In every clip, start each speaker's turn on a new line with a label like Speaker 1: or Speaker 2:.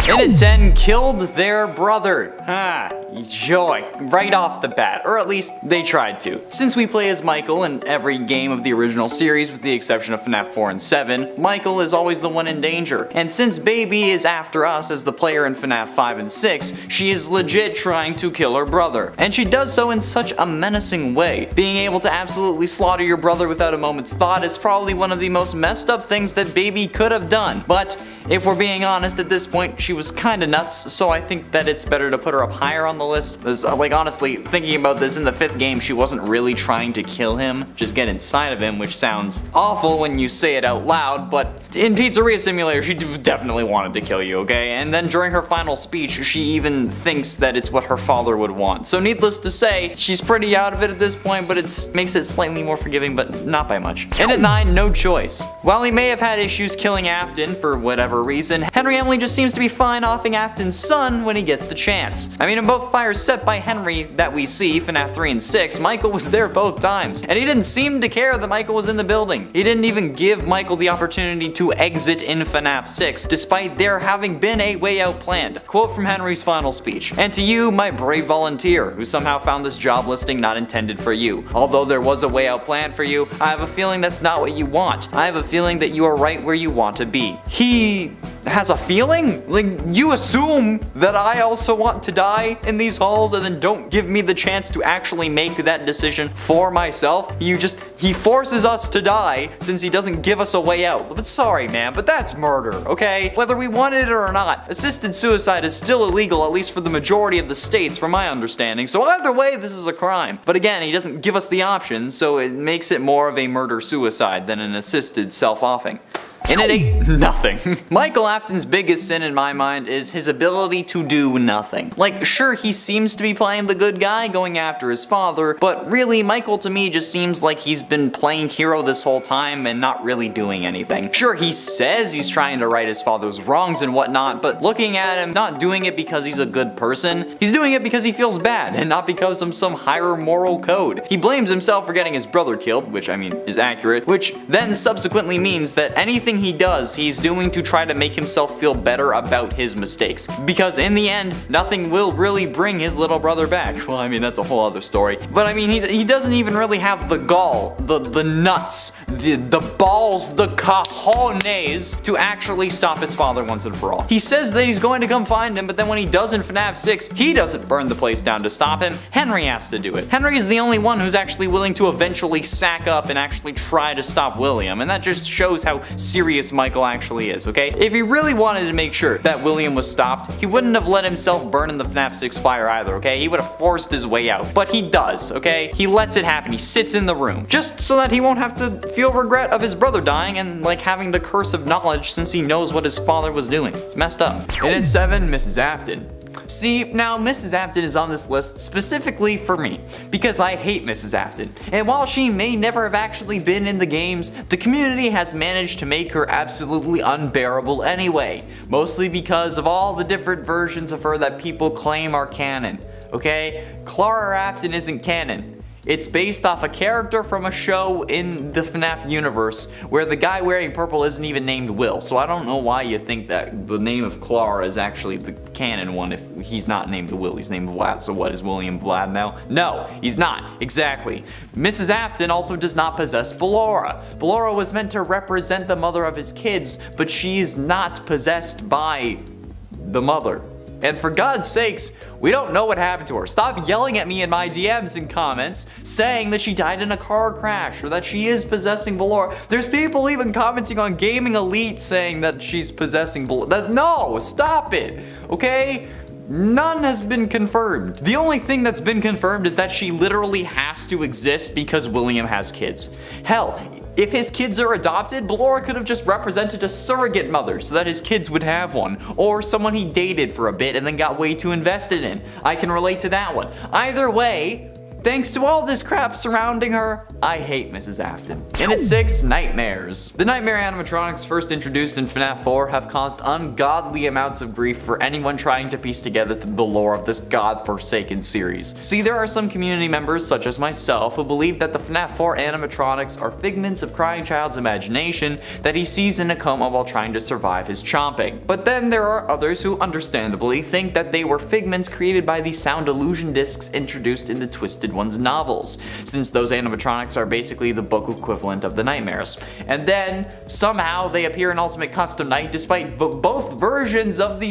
Speaker 1: And at 10, killed their brother. Joy. Right off the bat, or at least they tried to. Since we play as Michael in every game of the original series with the exception of FNAF 4 and 7, Michael is always the one in danger. And since Baby is after us as the player in FNAF 5 and 6, she is legit trying to kill her brother. And she does so in such a menacing way. Being able to absolutely slaughter your brother without a moment's thought is probably one of the most messed up things that Baby could have done. But if we're being honest, at this point she was kinda nuts, so I think that it's better to put her up higher on the list. Like, honestly, thinking about this, in the 5th game she wasn't really trying to kill him, just get inside of him, which sounds awful when you say it out loud, but in Pizzeria Simulator she definitely wanted to kill you, okay? And then during her final speech she even thinks that it's what her father would want. So needless to say, she's pretty out of it at this point, but it makes it slightly more forgiving, but not by much. And at 9, No Choice. While he may have had issues killing Afton for whatever reason, Henry Emily just seems to be fine offing Afton's son when he gets the chance. I mean, in both fires set by Henry that we see, FNAF 3 and 6, Michael was there both times, and he didn't seem to care that Michael was in the building. He didn't even give Michael the opportunity to exit in FNAF 6, despite there having been a way out planned. Quote from Henry's final speech: "And to you, my brave volunteer, who somehow found this job listing not intended for you. Although there was a way out planned for you, I have a feeling that's not what you want. I have a feeling that you are right where you want to be." He has a feeling? Like, you assume that I also want to die in these halls and then don't give me the chance to actually make that decision for myself? He forces us to die since he doesn't give us a way out. But sorry man, but that's murder, okay? Whether we wanted it or not, assisted suicide is still illegal, at least for the majority of the states from my understanding, so either way this is a crime. But again, he doesn't give us the option, so it makes it more of a murder-suicide than an assisted self-offing. And it ain't nothing. Michael Afton's biggest sin in my mind is his ability to do nothing. Like, sure, he seems to be playing the good guy, going after his father, but really, Michael to me just seems like he's been playing hero this whole time and not really doing anything. Sure, he says he's trying to right his father's wrongs and whatnot, but looking at him, not doing it because he's a good person, he's doing it because he feels bad, and not because of some higher moral code. He blames himself for getting his brother killed, which I mean is accurate, which then subsequently means that anything he does, he's doing to try to make himself feel better about his mistakes. Because in the end, nothing will really bring his little brother back. Well, I mean, that's a whole other story. But I mean, he doesn't even really have the gall, the nuts, the balls, the cojones to actually stop his father once and for all. He says that he's going to come find him, but then when he does in FNAF 6, he doesn't burn the place down to stop him. Henry has to do it. Henry is the only one who's actually willing to eventually sack up and actually try to stop William, and that just shows how serious Michael actually is, okay? If he really wanted to make sure that William was stopped, he wouldn't have let himself burn in the FNAF 6 fire either, okay? He would have forced his way out. But he does, okay? He lets it happen. He sits in the room. Just so that he won't have to feel regret of his brother dying and, like, having the curse of knowledge since he knows what his father was doing. It's messed up. And at 7, Mrs. Afton. See, now Mrs. Afton is on this list specifically for me, because I hate Mrs. Afton. And while she may never have actually been in the games, the community has managed to make her absolutely unbearable anyway. Mostly because of all the different versions of her that people claim are canon. Okay? Clara Afton isn't canon. It's based off a character from a show in the FNAF universe where the guy wearing purple isn't even named Will. So I don't know why you think that the name of Clara is actually the canon one if he's not named Will, he's named Vlad. So what, is William Vlad now? No, he's not. Exactly. Mrs. Afton also does not possess Ballora. Ballora was meant to represent the mother of his kids, but she is not possessed by the mother. And for God's sakes, we don't know what happened to her. Stop yelling at me in my DMs and comments saying that she died in a car crash or that she is possessing Ballora. There's people even commenting on Gaming Elite saying that she's possessing Ballora. No, stop it, okay? None has been confirmed. The only thing that's been confirmed is that she literally has to exist because William has kids. Hell, if his kids are adopted, Ballora could have just represented a surrogate mother so that his kids would have one, or someone he dated for a bit and then got way too invested in. I can relate to that one. Either way, thanks to all this crap surrounding her, I hate Mrs. Afton. And at 6, nightmares. The nightmare animatronics first introduced in FNAF 4 have caused ungodly amounts of grief for anyone trying to piece together the lore of this godforsaken series. See, there are some community members, such as myself, who believe that the FNAF 4 animatronics are figments of Crying Child's imagination that he sees in a coma while trying to survive his chomping. But then there are others who understandably think that they were figments created by the sound illusion discs introduced in the Twisted Ones novels, since those animatronics are basically the book equivalent of the nightmares. And then somehow they appear in Ultimate Custom Night despite both versions of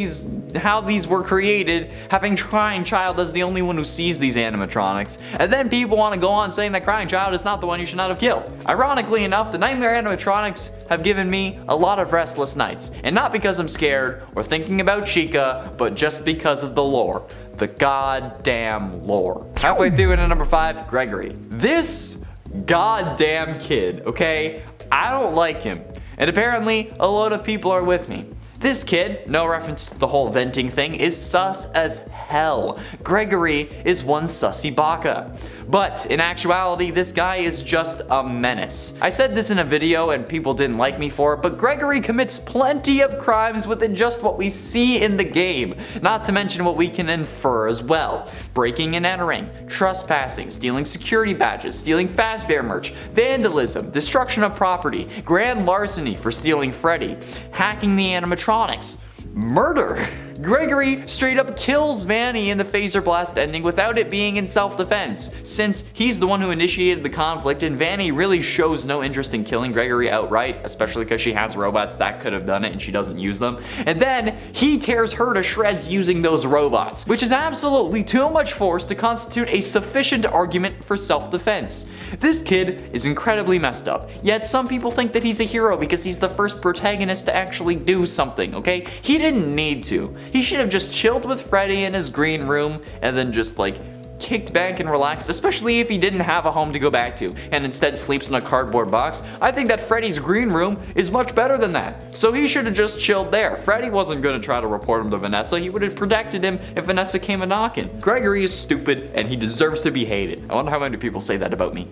Speaker 1: how these were created, having Crying Child as the only one who sees these animatronics, and then people want to go on saying that Crying Child is not the one you should not have killed. Ironically enough, the nightmare animatronics have given me a lot of restless nights, and not because I'm scared or thinking about Chica, but just because of the lore. The goddamn lore. Halfway through into number 5, Gregory. This goddamn kid, okay? I don't like him, and apparently a lot of people are with me. This kid, no reference to the whole venting thing, is sus as hell. Gregory is one sussy baka. But in actuality, this guy is just a menace. I said this in a video and people didn't like me for it, but Gregory commits plenty of crimes within just what we see in the game, not to mention what we can infer as well. Breaking and entering, trespassing, stealing security badges, stealing Fazbear merch, vandalism, destruction of property, grand larceny for stealing Freddy, hacking the animatronics, murder. Gregory straight up kills Vanny in the phaser blast ending without it being in self-defense, since he's the one who initiated the conflict and Vanny really shows no interest in killing Gregory outright, especially because she has robots that could have done it and she doesn't use them. And then he tears her to shreds using those robots, which is absolutely too much force to constitute a sufficient argument for self-defense. This kid is incredibly messed up, yet some people think that he's a hero because he's the first protagonist to actually do something, okay? He didn't need to. He should have just chilled with Freddy in his green room and then just like kicked back and relaxed, especially if he didn't have a home to go back to and instead sleeps in a cardboard box. I think that Freddy's green room is much better than that. So he should have just chilled there. Freddy wasn't going to try to report him to Vanessa. He would have protected him if Vanessa came a knocking. Gregory is stupid and he deserves to be hated. I wonder how many people say that about me.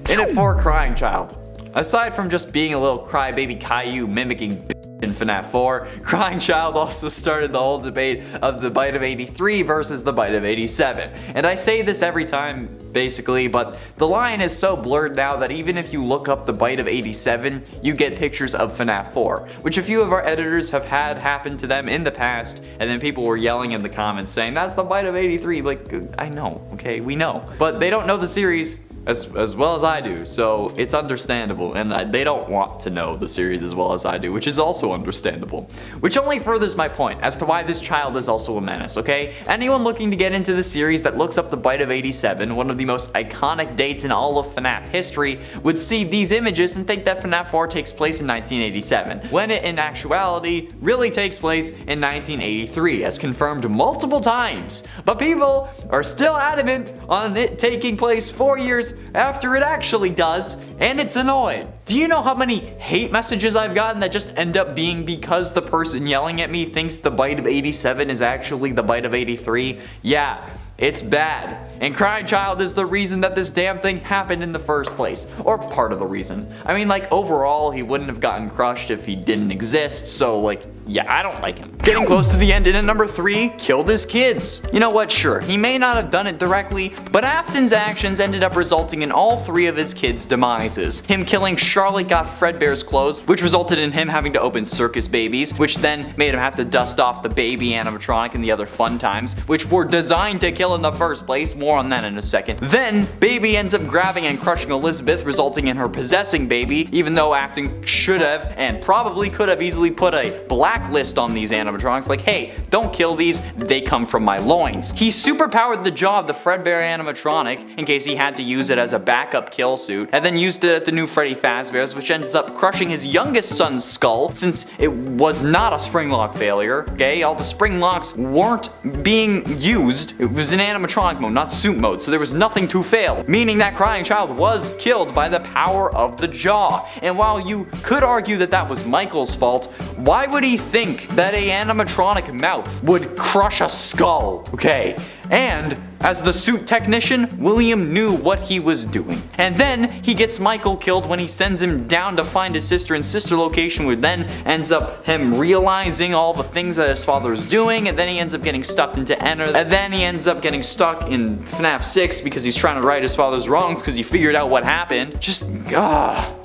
Speaker 1: In at 4, Crying Child. Aside from just being a little crybaby Caillou mimicking in FNAF 4, Crying Child also started the whole debate of the bite of 83 versus the bite of 87. And I say this every time, basically, but the line is so blurred now that even if you look up the bite of 87, you get pictures of FNAF 4, which a few of our editors have had happen to them in the past, and then people were yelling in the comments saying, that's the bite of 83. Like, I know, okay, we know. But they don't know the series as well as I do, so it's understandable, and they don't want to know the series as well as I do, which is also understandable. Which only furthers my point as to why this child is also a menace, okay? Anyone looking to get into the series that looks up the bite of 87, one of the most iconic dates in all of FNAF history, would see these images and think that FNAF 4 takes place in 1987, when it in actuality really takes place in 1983, as confirmed multiple times. But people are still adamant on it taking place 4 years after it actually does, and it's annoying. Do you know how many hate messages I've gotten that just end up being because the person yelling at me thinks the bite of 87 is actually the bite of 83? Yeah. It's bad. And Crying Child is the reason that this damn thing happened in the first place. Or part of the reason. I mean, like, overall, he wouldn't have gotten crushed if he didn't exist, so, like, yeah, I don't like him. Getting close to the end, and at number 3, killed his kids. You know what, sure, he may not have done it directly, but Afton's actions ended up resulting in all 3 of his kids' demises. Him killing Charlotte Got Fredbear's clothes, which resulted in him having to open Circus Babies, which then made him have to dust off the baby animatronic and the other fun times, which were designed to kill in the first place, more on that in a second. Then, Baby ends up grabbing and crushing Elizabeth, resulting in her possessing Baby, even though Afton should have and probably could have easily put a blacklist on these animatronics, like, hey, don't kill these, they come from my loins. He superpowered the jaw of the Fredbear animatronic in case he had to use it as a backup kill suit, and then used it at the new Freddy Fazbear's, which ends up crushing his youngest son's skull, since it was not a spring lock failure, okay? All the spring locks weren't being used. It was in animatronic mode, not suit mode, so there was nothing to fail, meaning that Crying Child was killed by the power of the jaw. And while you could argue that that was Michael's fault, why would he think that a animatronic mouth would crush a skull? Okay, and As the suit technician, William knew what he was doing. And then he gets Michael killed when he sends him down to find his sister in sister location, which then ends up him realizing all the things that his father is doing, and then he ends up getting stuck into Enter, and then he ends up getting stuck in FNAF 6 because he's trying to right his father's wrongs because he figured out what happened.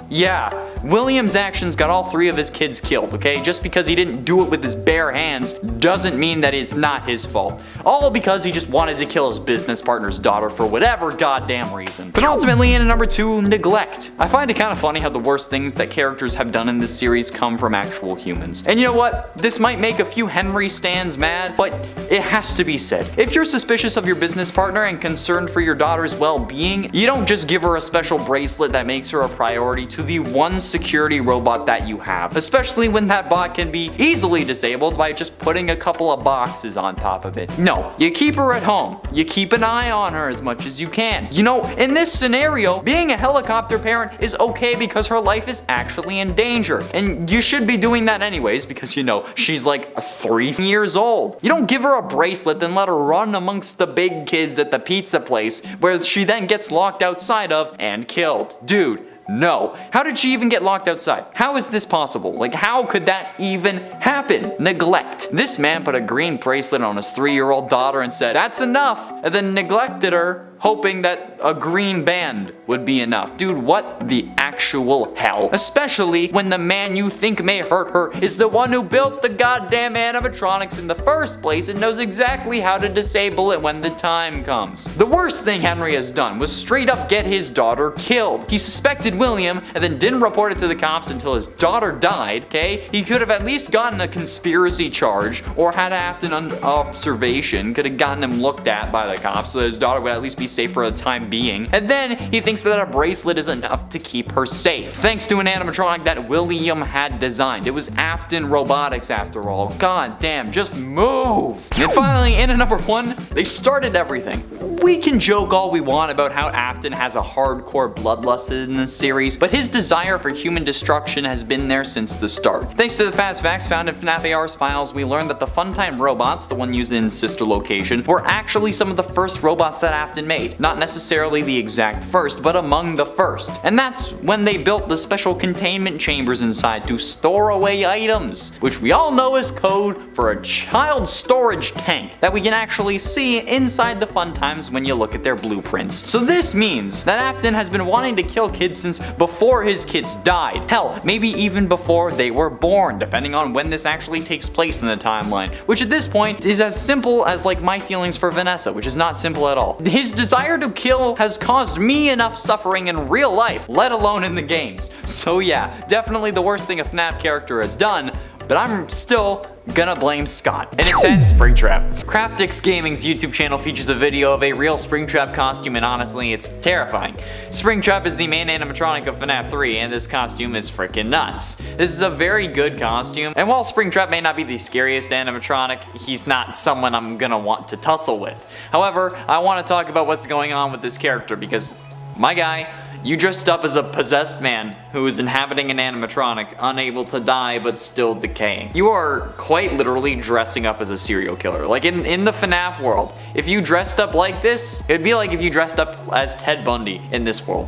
Speaker 1: Yeah, William's actions got all 3 of his kids killed, okay? Just because he didn't do it with his bare hands doesn't mean that it's not his fault. All because he just wanted to kill his business partner's daughter for whatever goddamn reason. But ultimately, in number 2, neglect. I find it kind of funny how the worst things that characters have done in this series come from actual humans. And you know what? This might make a few Henry stans mad, but it has to be said. If you're suspicious of your business partner and concerned for your daughter's well-being, you don't just give her a special bracelet that makes her a priority to the one security robot that you have, especially when that bot can be easily disabled by just putting a couple of boxes on top of it. No, you keep her at home. You keep an eye on her as much as you can. You know, in this scenario, being a helicopter parent is okay because her life is actually in danger. And you should be doing that anyways because, you know, she's like 3 years old. You don't give her a bracelet then let her run amongst the big kids at the pizza place where she then gets locked outside of and killed. Dude. No. How did she even get locked outside? How is this possible? Like, how could that even happen? Neglect. This man put a green bracelet on his 3-year-old daughter and said, "That's enough," and then neglected her, hoping that a green band would be enough. Dude, what the actual hell? Especially when the man you think may hurt her is the one who built the goddamn animatronics in the first place and knows exactly how to disable it when the time comes. The worst thing Henry has done was straight up get his daughter killed. He suspected William and then didn't report it to the cops until his daughter died, okay? He could have at least gotten a conspiracy charge or had Afton under observation, could have gotten him looked at by the cops so that his daughter would at least be safe for the time being. And then he thinks that a bracelet is enough to keep her safe, thanks to an animatronic that William had designed. It was Afton Robotics after all. God damn, just move! And finally, in at number 1, they started everything. We can joke all we want about how Afton has a hardcore bloodlust in this series, but his desire for human destruction has been there since the start. Thanks to the fast facts found in FNAF AR's files, we learned that the Funtime robots, the one used in Sister Location, were actually some of the first robots that Afton made. Not necessarily the exact first, but among the first. And that's when they built the special containment chambers inside to store away items, which we all know is code for a child storage tank that we can actually see inside the Funtimes when you look at their blueprints. So this means that Afton has been wanting to kill kids since before his kids died. Hell, maybe even before they were born, depending on when this actually takes place in the timeline, which at this point is as simple as like my feelings for Vanessa, which is not simple at all. His desire to kill has caused me enough suffering in real life, let alone in the games. So yeah, definitely the worst thing a FNAF character has done, but I'm still gonna blame Scott. And it's at Springtrap. Craftix Gaming's YouTube channel features a video of a real Springtrap costume, and honestly, it's terrifying. Springtrap is the main animatronic of FNAF 3, and this costume is freaking nuts. This is a very good costume, and while Springtrap may not be the scariest animatronic, he's not someone I'm gonna want to tussle with. However, I want to talk about what's going on with this character because, my guy, you dressed up as a possessed man who is inhabiting an animatronic, unable to die but still decaying. You are quite literally dressing up as a serial killer. Like in the FNAF world, if you dressed up like this, it'd be like if you dressed up as Ted Bundy in this world.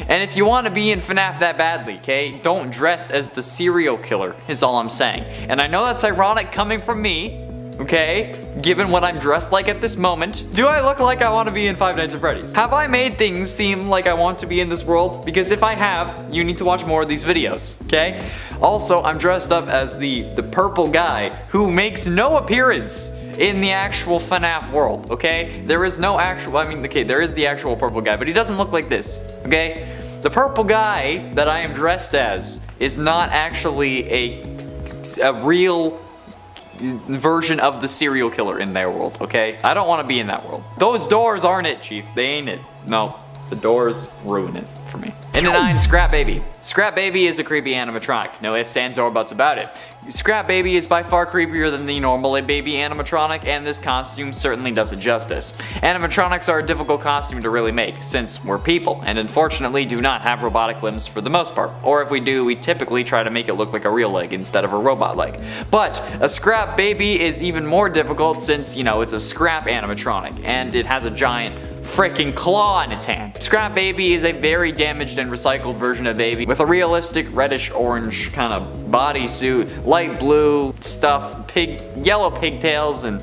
Speaker 1: And if you want to be in FNAF that badly, okay, don't dress as the serial killer, is all I'm saying. And I know that's ironic coming from me, okay, given what I'm dressed like at this moment. Do I look like I want to be in Five Nights at Freddy's? Have I made things seem like I want to be in this world? Because if I have, you need to watch more of these videos, okay? Also, I'm dressed up as the purple guy who makes no appearance in the actual FNAF world, okay? There is no actual, okay, there is the actual purple guy, but he doesn't look like this, okay? The purple guy that I am dressed as is not actually a real version of the serial killer in their world, okay? I don't want to be in that world. Those doors aren't it, Chief. They ain't it. No, the doors ruin it for me. And a 9, Scrap Baby. Scrap Baby is a creepy animatronic. No ifs, ands, or buts about it. Scrap Baby is by far creepier than the normal baby animatronic, and this costume certainly does it justice. Animatronics are a difficult costume to really make, since we're people, and unfortunately do not have robotic limbs for the most part. Or if we do, we typically try to make it look like a real leg instead of a robot leg. But a Scrap Baby is even more difficult since, you know, it's a scrap animatronic, and it has a giant freaking claw in its hand. Scrap Baby is a very damaged and recycled version of Baby with a realistic reddish orange kind of bodysuit, light blue stuff, yellow pigtails, and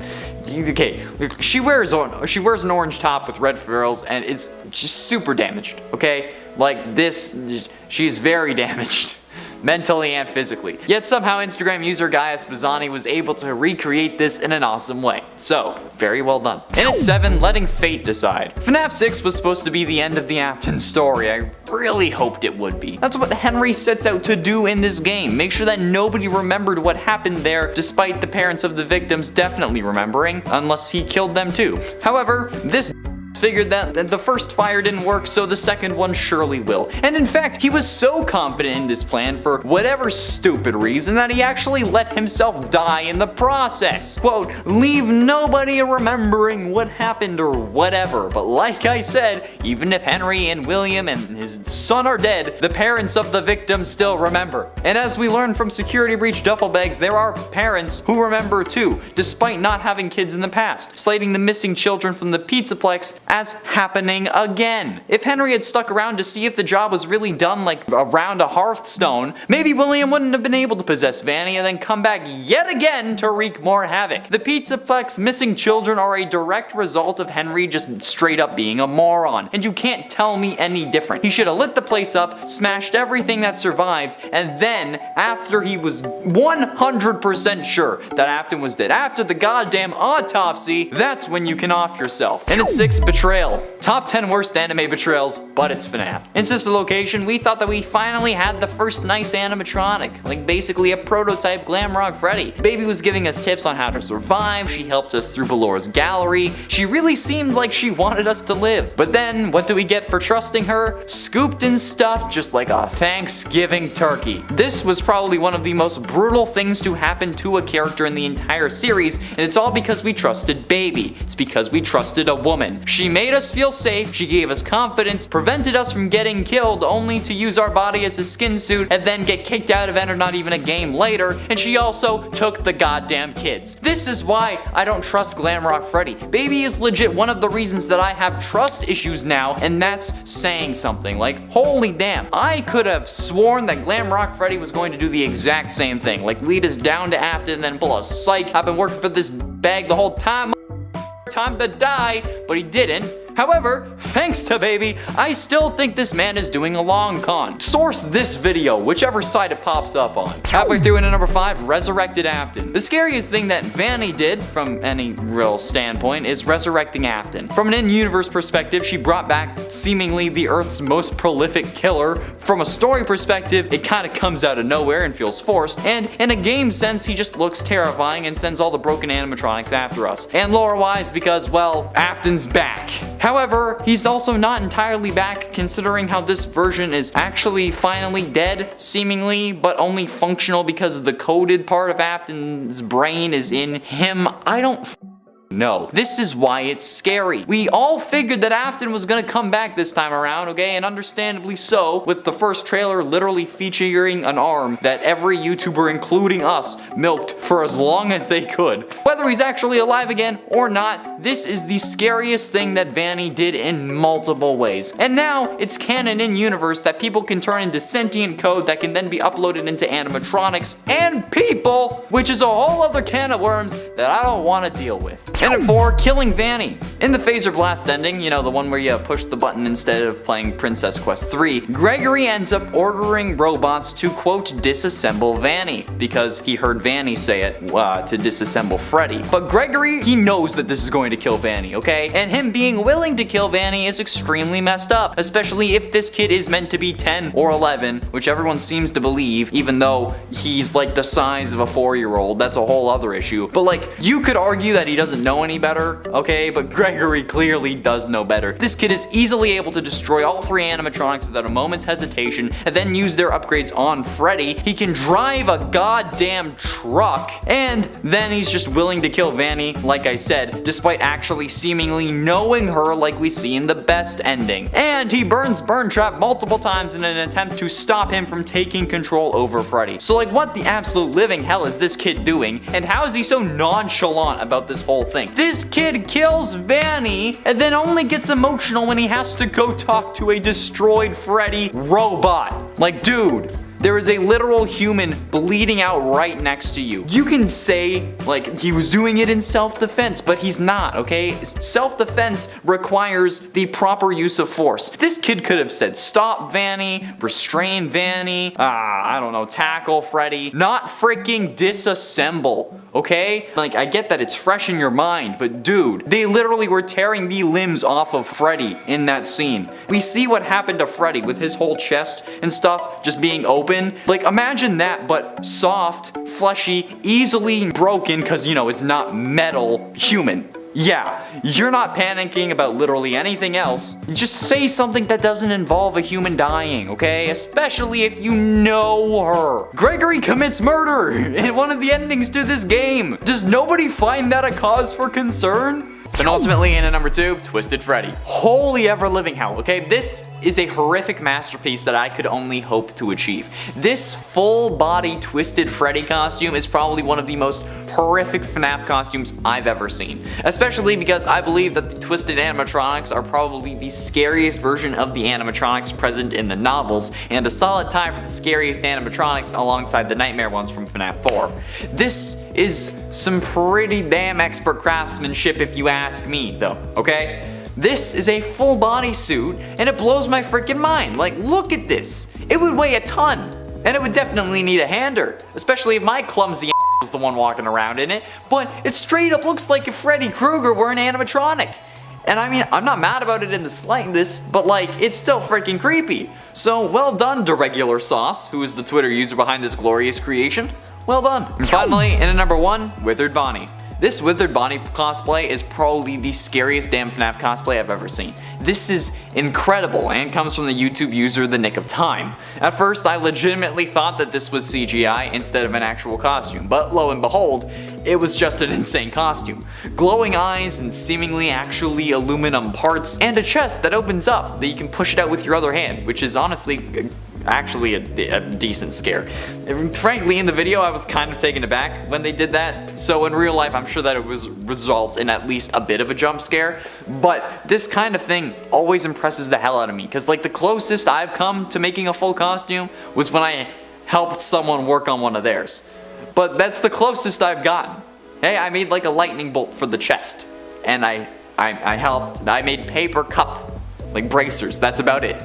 Speaker 1: okay, she wears an orange top with red frills, and it's just super damaged. Okay, like this, she's very damaged. Mentally and physically. Yet somehow Instagram user Gaius Bazzani was able to recreate this in an awesome way. So, very well done. And at 7, Letting Fate Decide. FNAF 6 was supposed to be the end of the Afton story. I really hoped it would be. That's what Henry sets out to do in this game. Make sure that nobody remembered what happened there, despite the parents of the victims definitely remembering, unless he killed them too. However, this figured that the first fire didn't work, so the second one surely will. And in fact, he was so confident in this plan for whatever stupid reason that he actually let himself die in the process. Quote, leave nobody remembering what happened or whatever. But like I said, even if Henry and William and his son are dead, the parents of the victims still remember. And as we learned from security breach duffel bags, there are parents who remember too, despite not having kids in the past, citing the missing children from the Pizzaplex as happening again. If Henry had stuck around to see if the job was really done like around a hearthstone, maybe William wouldn't have been able to possess Vanny and then come back yet again to wreak more havoc. The Pizzaplex missing children are a direct result of Henry just straight up being a moron, and you can't tell me any different. He should have lit the place up, smashed everything that survived, and then, after he was 100% sure that Afton was dead, after the goddamn autopsy, that's when you can off yourself. And at 6, Betrayal. Top 10 worst anime betrayals, but it's FNAF. In Sister Location, we thought that we finally had the first nice animatronic, like basically a prototype Glamrock Freddy. Baby was giving us tips on how to survive, she helped us through Balora's gallery, she really seemed like she wanted us to live. But then, what do we get for trusting her? Scooped and stuffed just like a Thanksgiving turkey. This was probably one of the most brutal things to happen to a character in the entire series, and it's all because we trusted Baby. It's because we trusted a woman. She made us feel safe, she gave us confidence, prevented us from getting killed only to use our body as a skin suit and then get kicked out of Enter Not Even a Game later, and she also took the goddamn kids. This is why I don't trust Glamrock Freddy. Baby is legit one of the reasons that I have trust issues now, and that's saying something. Like, holy damn, I could have sworn that Glamrock Freddy was going to do the exact same thing, like lead us down to Afton and then pull a psych. I've been working for this bag the whole time to die, but he didn't. However, thanks to Baby, I still think this man is doing a long con. Source this video, whichever side it pops up on. Halfway through into number 5, Resurrected Afton. The scariest thing that Vanny did, from any real standpoint, is resurrecting Afton. From an in-universe perspective, she brought back seemingly the Earth's most prolific killer. From a story perspective, it kinda comes out of nowhere and feels forced, and in a game sense, he just looks terrifying and sends all the broken animatronics after us. And lore-wise, because, well, Afton's back. However, he's also not entirely back, considering how this version is actually finally dead, seemingly, but only functional because the coded part of Afton's brain is in him. I don't No. This is why it's scary. We all figured that Afton was gonna come back this time around, okay, and understandably so, with the first trailer literally featuring an arm that every YouTuber, including us, milked for as long as they could. Whether he's actually alive again or not, this is the scariest thing that Vanny did in multiple ways. And now, it's canon in universe that people can turn into sentient code that can then be uploaded into animatronics and people, which is a whole other can of worms that I don't want to deal with. And at 4, killing Vanny. In the Phaser Blast ending, you know, the one where you push the button instead of playing Princess Quest 3, Gregory ends up ordering robots to, quote, disassemble Vanny, because he heard Vanny say it to disassemble Freddy. But Gregory, he knows that this is going to kill Vanny, okay? And him being willing to kill Vanny is extremely messed up, especially if this kid is meant to be 10 or 11, which everyone seems to believe, even though he's like the size of a 4-year-old. That's a whole other issue. But like, you could argue that he doesn't know know any better, okay? But Gregory clearly does know better. This kid is easily able to destroy all 3 animatronics without a moment's hesitation and then use their upgrades on Freddy. He can drive a goddamn truck, and then he's just willing to kill Vanny, like I said, despite actually seemingly knowing her like we see in the best ending. And he burns Burn Trap multiple times in an attempt to stop him from taking control over Freddy. So like, what the absolute living hell is this kid doing, and how is he so nonchalant about this whole thing? This kid kills Vanny and then only gets emotional when he has to go talk to a destroyed Freddy robot. Like, dude, there is a literal human bleeding out right next to you. You can say, like, he was doing it in self-defense, but he's not, okay? Self-defense requires the proper use of force. This kid could have said, stop Vanny, restrain Vanny, I don't know, tackle Freddy, not freaking disassemble. Okay? Like, I get that it's fresh in your mind, but dude, they literally were tearing the limbs off of Freddy in that scene. We see what happened to Freddy with his whole chest and stuff just being open. Like, imagine that, but soft, fleshy, easily broken, because, you know, it's not metal, human. Yeah, you're not panicking about literally anything else. Just say something that doesn't involve a human dying, okay? Especially if you know her. Gregory commits murder in one of the endings to this game. Does nobody find that a cause for concern? And ultimately, in at number 2, Twisted Freddy. Holy ever living hell, okay? This is a horrific masterpiece that I could only hope to achieve. This full body Twisted Freddy costume is probably one of the most horrific FNAF costumes I've ever seen. Especially because I believe that the twisted animatronics are probably the scariest version of the animatronics present in the novels, and a solid tie for the scariest animatronics alongside the nightmare ones from FNAF 4. This is some pretty damn expert craftsmanship if you ask me, though, okay? This is a full body suit, and it blows my freaking mind. Like, look at this. It would weigh a ton, and it would definitely need a hander, especially if my clumsy was the one walking around in it, but it straight up looks like if Freddy Krueger were an animatronic. And I mean, I'm not mad about it in the slightest, but like, it's still freaking creepy. So, well done, DeRegular Sauce, who is the Twitter user behind this glorious creation. Well done. And finally, in at number 1, Withered Bonnie. This Withered Bonnie cosplay is probably the scariest damn FNAF cosplay I've ever seen. This is incredible and comes from the YouTube user The Nick of Time. At first, I legitimately thought that this was CGI instead of an actual costume, but lo and behold, it was just an insane costume. Glowing eyes and seemingly actually aluminum parts, and a chest that opens up that you can push it out with your other hand, which is honestly actually a decent scare. Frankly, in the video I was kind of taken aback when they did that, so in real life I'm sure that it was results in at least a bit of a jump scare, but this kind of thing always impresses the hell out of me, because like the closest I've come to making a full costume was when I helped someone work on one of theirs. But that's the closest I've gotten. Hey, I made like a lightning bolt for the chest, and I helped, I made paper cup, like bracers, that's about it.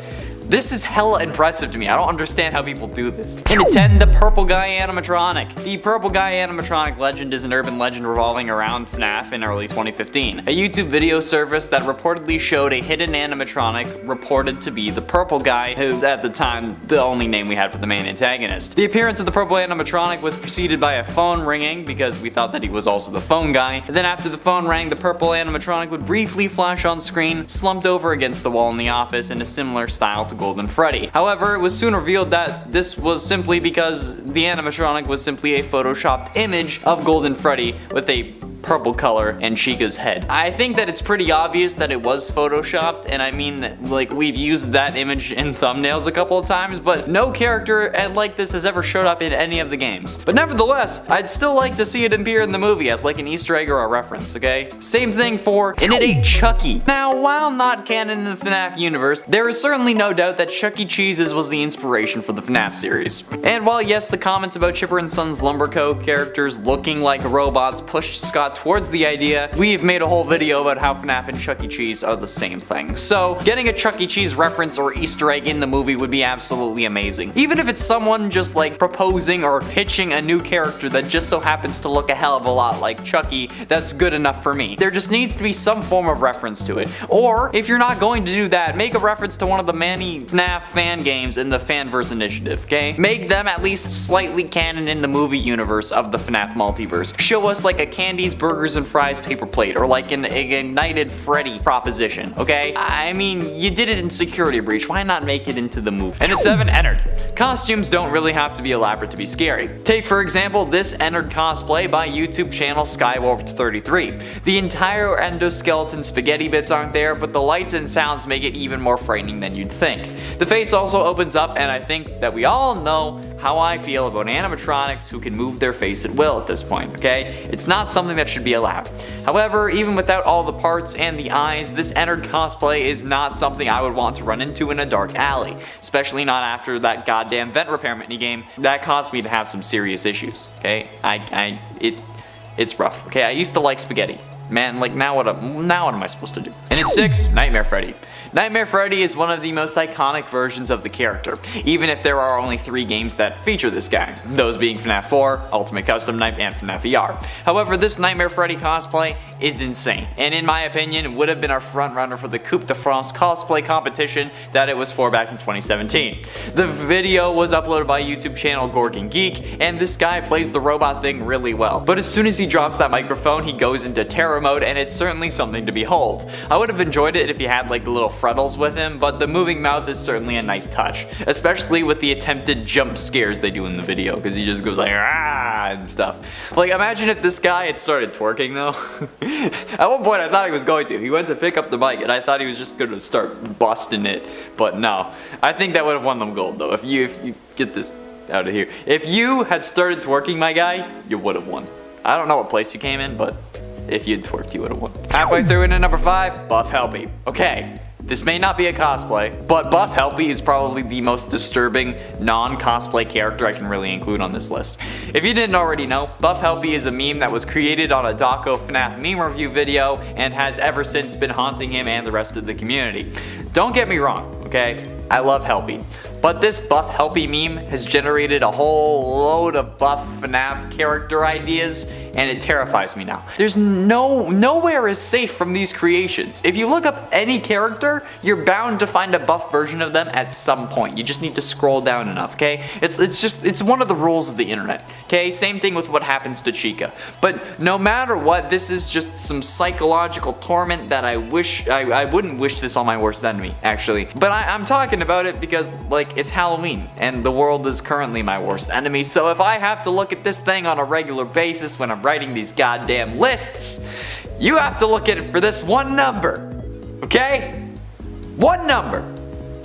Speaker 1: This is hella impressive to me. I don't understand how people do this. And at 10, the Purple Guy animatronic. The Purple Guy animatronic legend is an urban legend revolving around FNAF in early 2015. A YouTube video service that reportedly showed a hidden animatronic reported to be the Purple Guy, who's at the time the only name we had for the main antagonist. The appearance of the Purple animatronic was preceded by a phone ringing because we thought that he was also the phone guy. And then after the phone rang, the Purple animatronic would briefly flash on screen, slumped over against the wall in the office in a similar style to Golden Freddy. However, it was soon revealed that this was simply because the animatronic was simply a photoshopped image of Golden Freddy with a purple color and Chica's head. I think that it's pretty obvious that it was photoshopped, and I mean, like, we've used that image in thumbnails a couple of times, but no character like this has ever showed up in any of the games. But nevertheless, I'd still like to see it appear in the movie as like an Easter egg or a reference, okay? Same thing for And It Ain't Chucky. Now, while not canon in the FNAF universe, there is certainly no doubt that Chuck E. Cheese's was the inspiration for the FNAF series. And while yes, the comments about Chipper and Son's Lumber Co. characters looking like robots pushed Scott towards the idea, we've made a whole video about how FNAF and Chuck E. Cheese are the same thing. So, getting a Chuck E. Cheese reference or Easter egg in the movie would be absolutely amazing. Even if it's someone just like proposing or pitching a new character that just so happens to look a hell of a lot like Chucky, that's good enough for me. There just needs to be some form of reference to it. Or, if you're not going to do that, make a reference to one of the many FNAF fan games in the Fanverse initiative, okay? Make them at least slightly canon in the movie universe of the FNAF multiverse. Show us like a Candy's burgers and fries paper plate, or like an ignited Freddy proposition, okay? I mean, you did it in Security Breach, why not make it into the movie? And at 7, Ennard. Costumes don't really have to be elaborate to be scary. Take for example this Ennard cosplay by YouTube channel Skywarped33. The entire endoskeleton spaghetti bits aren't there, but the lights and sounds make it even more frightening than you'd think. The face also opens up, and I think that we all know how I feel about animatronics who can move their face at will at this point, okay? It's not something that should be allowed. However, even without all the parts and the eyes, this Ennard cosplay is not something I would want to run into in a dark alley, especially not after that goddamn vent repair minigame that caused me to have some serious issues, okay? It's rough, okay? I used to like spaghetti. Man, like now what am I supposed to do? And at 6, Nightmare Freddy. Nightmare Freddy is one of the most iconic versions of the character, even if there are only 3 games that feature this guy, those being FNAF 4, Ultimate Custom Night, and FNAF ER. However, this Nightmare Freddy cosplay is insane, and in my opinion, would have been our frontrunner for the Coupe de France cosplay competition that it was for back in 2017. The video was uploaded by YouTube channel Gorgon Geek, and this guy plays the robot thing really well. But as soon as he drops that microphone, he goes into terror mode, and it's certainly something to behold. I would have enjoyed it if he had like the little frettles with him, but the moving mouth is certainly a nice touch, especially with the attempted jump scares they do in the video, because he just goes like ah and stuff. Like imagine if this guy had started twerking though. At one point I thought he was going to. He went to pick up the mic and I thought he was just going to start busting it, but no. I think that would have won them gold though. If you get this out of here. If you had started twerking, my guy, you would have won. I don't know what place you came in, but if you'd twerked, you would have won. Halfway through into number 5, Buff Helpy. Okay, this may not be a cosplay, but Buff Helpy is probably the most disturbing non-cosplay character I can really include on this list. If you didn't already know, Buff Helpy is a meme that was created on a Daco FNAF meme review video and has ever since been haunting him and the rest of the community. Don't get me wrong, okay? I love Helpy. But this Buff Helpy meme has generated a whole load of Buff FNAF character ideas, and it terrifies me now. There's nowhere is safe from these creations. If you look up any character, you're bound to find a buff version of them at some point. You just need to scroll down enough, okay? It's one of the rules of the internet, okay? Same thing with what happens to Chica. But no matter what, this is just some psychological torment that I wouldn't wish this on my worst enemy, actually. But I'm talking about it because, like, it's Halloween, and the world is currently my worst enemy, so if I have to look at this thing on a regular basis when I'm writing these goddamn lists, you have to look at it for this one number, okay? One number.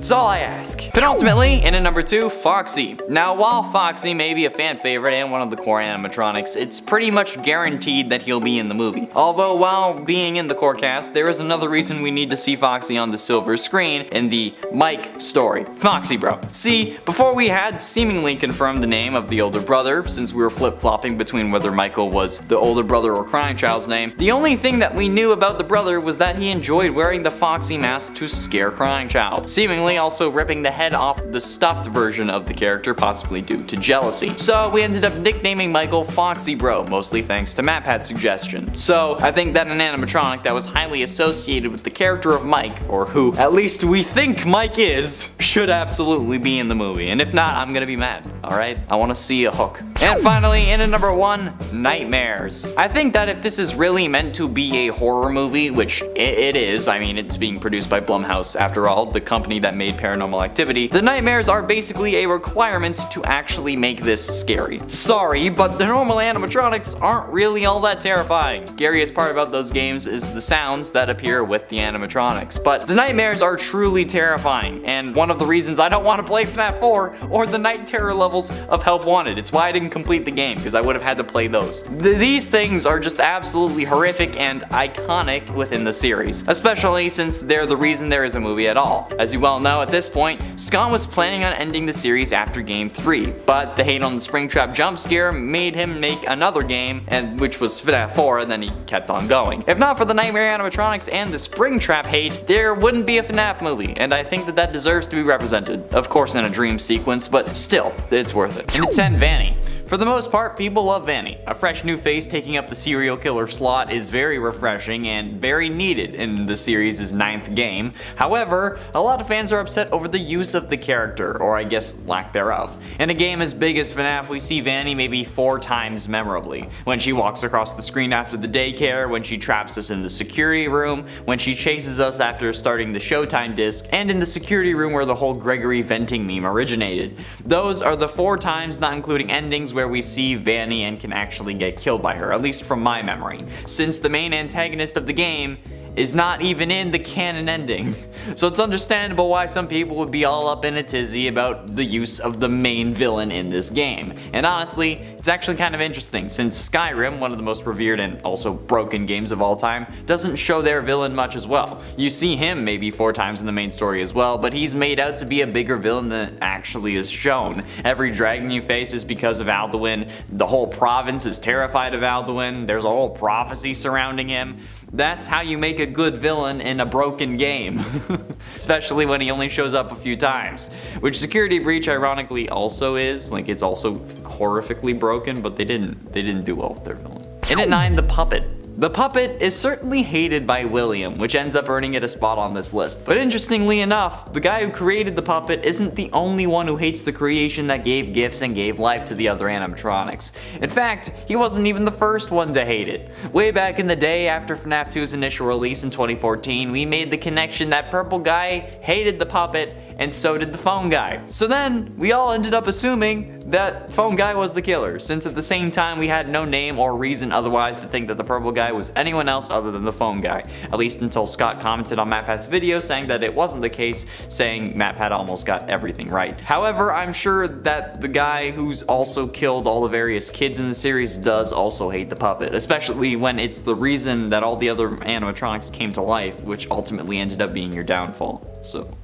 Speaker 1: That's all I ask. Penultimately, in at number 2, Foxy. Now, while Foxy may be a fan favorite and one of the core animatronics, it's pretty much guaranteed that he'll be in the movie. Although, while being in the core cast, there is another reason we need to see Foxy on the silver screen in the Mike story. Foxy bro. See, before we had seemingly confirmed the name of the older brother, since we were flip-flopping between whether Michael was the older brother or Crying Child's name, the only thing that we knew about the brother was that he enjoyed wearing the Foxy mask to scare Crying Child. Seemingly also ripping the head off the stuffed version of the character, possibly due to jealousy. So we ended up nicknaming Michael Foxy Bro, mostly thanks to MatPat's suggestion. So I think that an animatronic that was highly associated with the character of Mike, or who at least we think Mike is, should absolutely be in the movie. And if not, I'm gonna be mad, alright? I wanna see a hook. And finally, in at number 1, Nightmares. I think that if this is really meant to be a horror movie, which it is, I mean, it's being produced by Blumhouse after all, the company that made Paranormal Activity, the nightmares are basically a requirement to actually make this scary. Sorry, but the normal animatronics aren't really all that terrifying. Scariest part about those games is the sounds that appear with the animatronics, but the nightmares are truly terrifying, and one of the reasons I don't want to play FNAF 4 or the night terror levels of Help Wanted. It's why I didn't complete the game, because I would have had to play those. These things are just absolutely horrific and iconic within the series, especially since they're the reason there is a movie at all. As you well know, at this point, Scott was planning on ending the series after Game 3, but the hate on the Springtrap jump scare made him make another game, which was FNAF 4, and then he kept on going. If not for the Nightmare animatronics and the Springtrap hate, there wouldn't be a FNAF movie, and I think that deserves to be represented. Of course in a dream sequence, but still, it's worth it. And it's 10, Vanny. For the most part, people love Vanny. A fresh new face taking up the serial killer slot is very refreshing and very needed in the series' 9th game. However, a lot of fans are upset over the use of the character, or I guess lack thereof. In a game as big as FNAF, we see Vanny maybe 4 times memorably. When she walks across the screen after the daycare, when she traps us in the security room, when she chases us after starting the Showtime disc, and in the security room where the whole Gregory venting meme originated. Those are the 4 times, not including endings, where we see Vanny and can actually get killed by her, at least from my memory, since the main antagonist of the game is not even in the canon ending. So it's understandable why some people would be all up in a tizzy about the use of the main villain in this game. And honestly, it's actually kind of interesting, since Skyrim, one of the most revered and also broken games of all time, doesn't show their villain much as well. You see him maybe 4 times in the main story as well, but he's made out to be a bigger villain than actually is shown. Every dragon you face is because of Alduin, the whole province is terrified of Alduin, there's a whole prophecy surrounding him. That's how you make a good villain in a broken game. Especially when he only shows up a few times. Which Security Breach ironically also is. Like, it's also horrifically broken, but they didn't do well with their villain. In at 9, the Puppet. The Puppet is certainly hated by William, which ends up earning it a spot on this list. But interestingly enough, the guy who created the Puppet isn't the only one who hates the creation that gave gifts and gave life to the other animatronics. In fact, he wasn't even the first one to hate it. Way back in the day, after FNAF 2's initial release in 2014, we made the connection that Purple Guy hated the Puppet, and so did the Phone Guy. So then, we all ended up assuming that Phone Guy was the killer, since at the same time we had no name or reason otherwise to think that the Purple Guy was anyone else other than the Phone Guy. At least until Scott commented on MatPat's video saying that it wasn't the case, saying MatPat almost got everything right. However, I'm sure that the guy who's also killed all the various kids in the series does also hate the Puppet, especially when it's the reason that all the other animatronics came to life, which ultimately ended up being your downfall. So.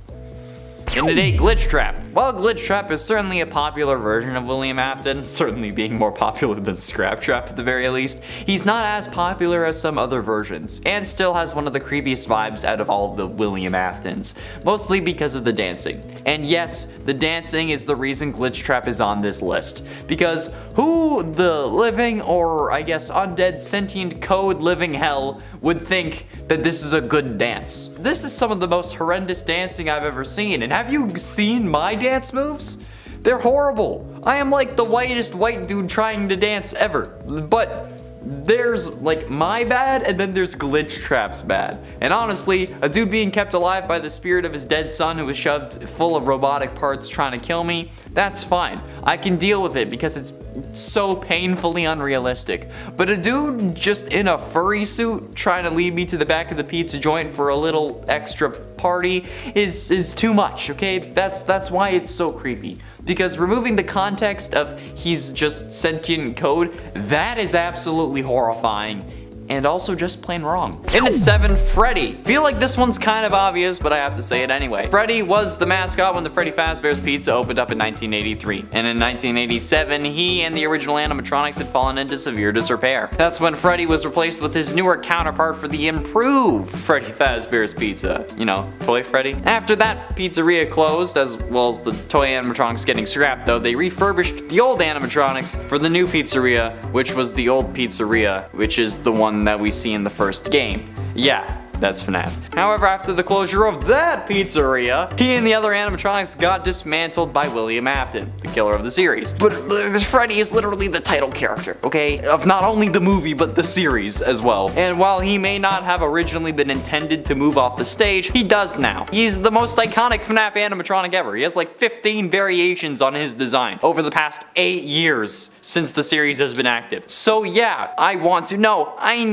Speaker 1: In at 8, Glitch Trap. While Glitch Trap is certainly a popular version of William Afton, certainly being more popular than Scrap Trap at the very least, he's not as popular as some other versions, and still has one of the creepiest vibes out of all of the William Aftons, mostly because of the dancing. And yes, the dancing is the reason Glitch Trap is on this list, because who the living, or I guess undead sentient code living hell, would think that this is a good dance? This is some of the most horrendous dancing I've ever seen, and have you seen my dance moves? They're horrible. I am like the whitest white dude trying to dance ever. But there's like my bad, and then there's Glitch Trap's bad. And honestly, a dude being kept alive by the spirit of his dead son who was shoved full of robotic parts trying to kill me, that's fine. I can deal with it because it's so painfully unrealistic. But a dude just in a furry suit trying to lead me to the back of the pizza joint for a little extra party is too much, okay? That's why it's so creepy. Because removing the context of he's just sentient code, that is absolutely horrifying. And also just plain wrong. In at 7, Freddy. Feel like this one's kind of obvious, but I have to say it anyway. Freddy was the mascot when the Freddy Fazbear's Pizza opened up in 1983. And in 1987, he and the original animatronics had fallen into severe disrepair. That's when Freddy was replaced with his newer counterpart for the improved Freddy Fazbear's Pizza. You know, Toy Freddy. After that pizzeria closed, as well as the toy animatronics getting scrapped though, they refurbished the old animatronics for the new pizzeria, which was the old pizzeria, which is the one that we see in the first game. Yeah, that's FNAF. However, after the closure of that pizzeria, he and the other animatronics got dismantled by William Afton, the killer of the series. But Freddy is literally the title character, okay? Of not only the movie, but the series as well. And while he may not have originally been intended to move off the stage, he does now. He's the most iconic FNAF animatronic ever. He has like 15 variations on his design over the past 8 years since the series has been active. So yeah, I want to know, I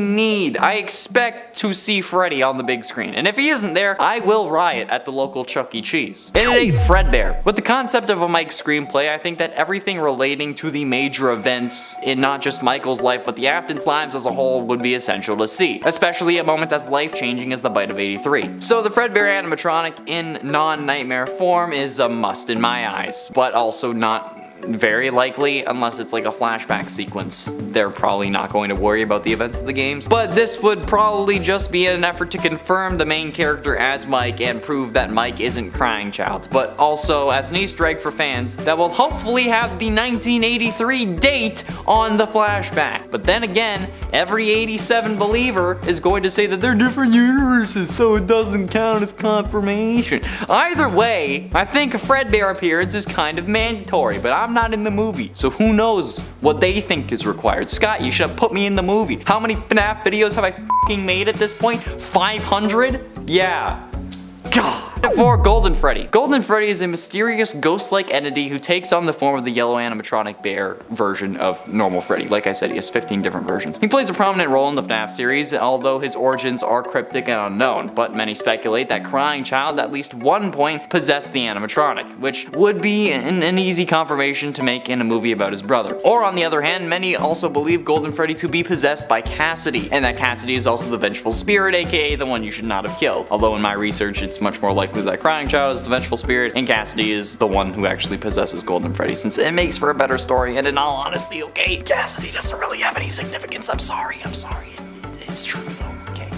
Speaker 1: expect to see Freddy on the big screen, and if he isn't there, I will riot at the local Chuck E. Cheese. In at 8, Fredbear. With the concept of a Mike screenplay, I think that everything relating to the major events in not just Michael's life, but the Aftons' lives as a whole would be essential to see, especially a moment as life-changing as the Bite of 83. So the Fredbear animatronic in non-nightmare form is a must in my eyes, but also not very likely, unless it's like a flashback sequence. They're probably not going to worry about the events of the games. But this would probably just be an effort to confirm the main character as Mike and prove that Mike isn't Crying Child, but also as an Easter egg for fans that will hopefully have the 1983 date on the flashback. But then again, every 87 believer is going to say that they're different universes, so it doesn't count as confirmation. Either way, I think a Fredbear appearance is kind of mandatory, but I'm not in the movie, so who knows what they think is required. Scott, you should have put me in the movie. How many FNAF videos have I f***ing made at this point? 500? Yeah. God. For Golden Freddy. Golden Freddy is a mysterious ghost-like entity who takes on the form of the yellow animatronic bear version of normal Freddy. Like I said, he has 15 different versions. He plays a prominent role in the FNAF series, although his origins are cryptic and unknown, but many speculate that Crying Child at least one point possessed the animatronic, which would be an easy confirmation to make in a movie about his brother. Or on the other hand, many also believe Golden Freddy to be possessed by Cassidy, and that Cassidy is also the vengeful spirit, aka the one you should not have killed. Although in my research, it's much more likely that Crying Child is the vengeful spirit and Cassidy is the one who actually possesses Golden Freddy, since it makes for a better story. And in all honesty, okay, Cassidy doesn't really have any significance. I'm sorry. It's true though, okay.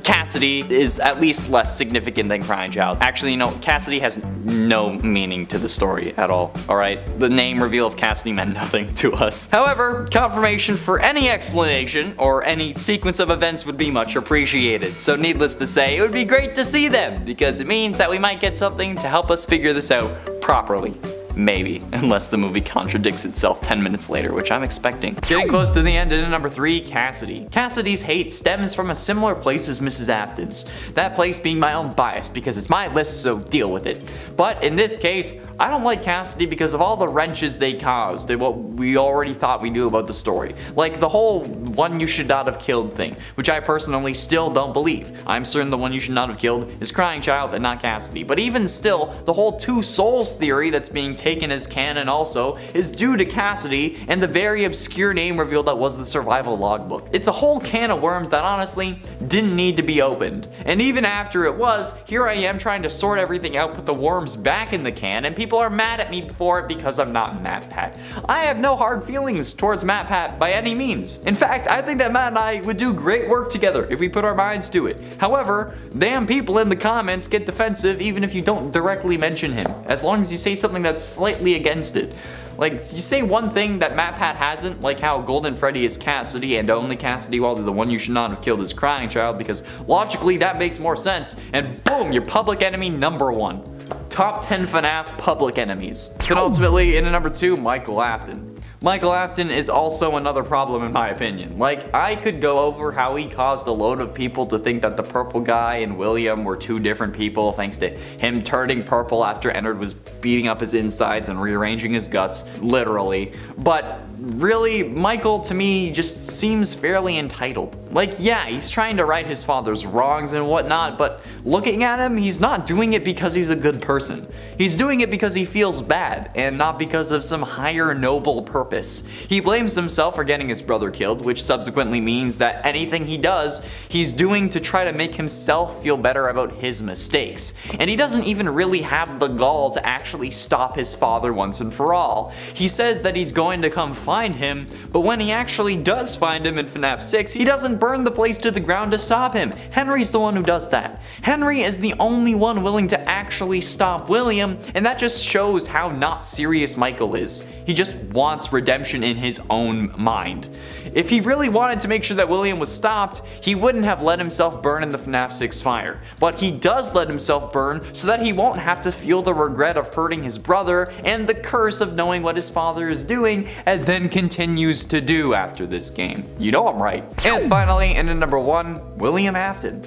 Speaker 1: Cassidy is at least less significant than Crying Child. Actually, you know, Cassidy has no meaning to the story at all, alright? The name reveal of Cassidy meant nothing to us. However, confirmation for any explanation or any sequence of events would be much appreciated. So needless to say, it would be great to see them, because it means that we might get something to help us figure this out properly. Maybe, unless the movie contradicts itself 10 minutes later, which I'm expecting. Getting close to the end, and at number 3, Cassidy. Cassidy's hate stems from a similar place as Mrs. Afton's. That place being my own bias, because it's my list, so deal with it. But in this case, I don't like Cassidy because of all the wrenches they caused and what we already thought we knew about the story. Like the whole one you should not have killed thing, which I personally still don't believe. I'm certain the one you should not have killed is Crying Child and not Cassidy. But even still, the whole two souls theory that's being taken as canon also is due to Cassidy and the very obscure name reveal that was the survival logbook. It's a whole can of worms that honestly didn't need to be opened. And even after it was, here I am trying to sort everything out, put the worms back in the can, and people are mad at me for it because I'm not MatPat. I have no hard feelings towards MatPat by any means. In fact, I think that Matt and I would do great work together if we put our minds to it. However, damn people in the comments get defensive even if you don't directly mention him, as long as you say something that's slightly against it. Like, you say one thing that MatPat hasn't, like how Golden Freddy is Cassidy and only Cassidy, while the one you should not have killed is Crying Child, because logically that makes more sense, and boom, you're public enemy number 1. Top 10 FNAF public enemies. Penultimately, in at number 2, Michael Afton. Michael Afton is also another problem in my opinion. Like, I could go over how he caused a load of people to think that the purple guy and William were two different people thanks to him turning purple after Ennard was beating up his insides and rearranging his guts, literally. But really, Michael to me just seems fairly entitled. Like, yeah, he's trying to right his father's wrongs and whatnot, but looking at him, he's not doing it because he's a good person. He's doing it because he feels bad, and not because of some higher noble purpose. He blames himself for getting his brother killed, which subsequently means that anything he does, he's doing to try to make himself feel better about his mistakes. And he doesn't even really have the gall to actually stop his father once and for all. He says that he's going to come find him, but when he actually does find him in FNAF 6, he doesn't burn the place to the ground to stop him. Henry's the one who does that. Henry is the only one willing to actually stop William, and that just shows how not serious Michael is. He just wants redemption in his own mind. If he really wanted to make sure that William was stopped, he wouldn't have let himself burn in the FNAF 6 fire. But he does let himself burn so that he won't have to feel the regret of hurting his brother and the curse of knowing what his father is doing and then continues to do after this game. You know I'm right. And finally, in at number 1, William Afton.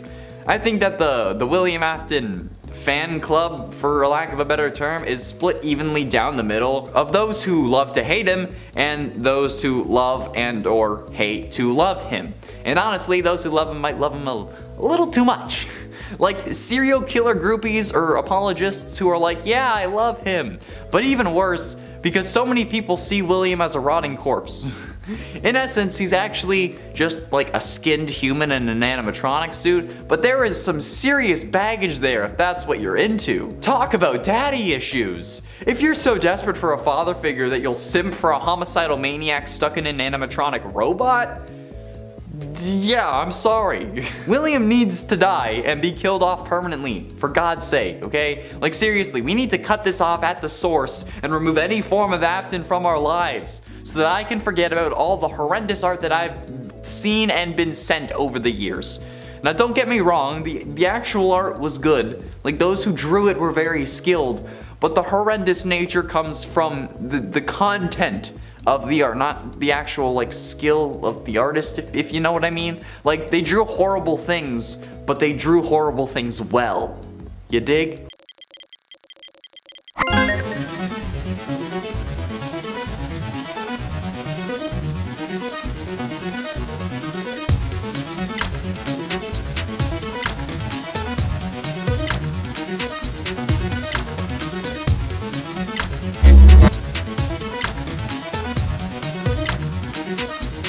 Speaker 1: I think that the William Afton fan club, for lack of a better term, is split evenly down the middle of those who love to hate him and those who love and or hate to love him. And honestly, those who love him might love him a little too much. Like serial killer groupies or apologists who are like, yeah, I love him. But even worse, because so many people see William as a rotting corpse. In essence, he's actually just like a skinned human in an animatronic suit, but there is some serious baggage there if that's what you're into. Talk about daddy issues. If you're so desperate for a father figure that you'll simp for a homicidal maniac stuck in an animatronic robot, yeah, I'm sorry. William needs to die and be killed off permanently, for God's sake, okay? Like seriously, we need to cut this off at the source and remove any form of Afton from our lives so that I can forget about all the horrendous art that I've seen and been sent over the years. Now don't get me wrong, the actual art was good. Like those who drew it were very skilled, but the horrendous nature comes from the content of the art, not the actual like skill of the artist, if you know what I mean. Like they drew horrible things, but they drew horrible things well. You dig?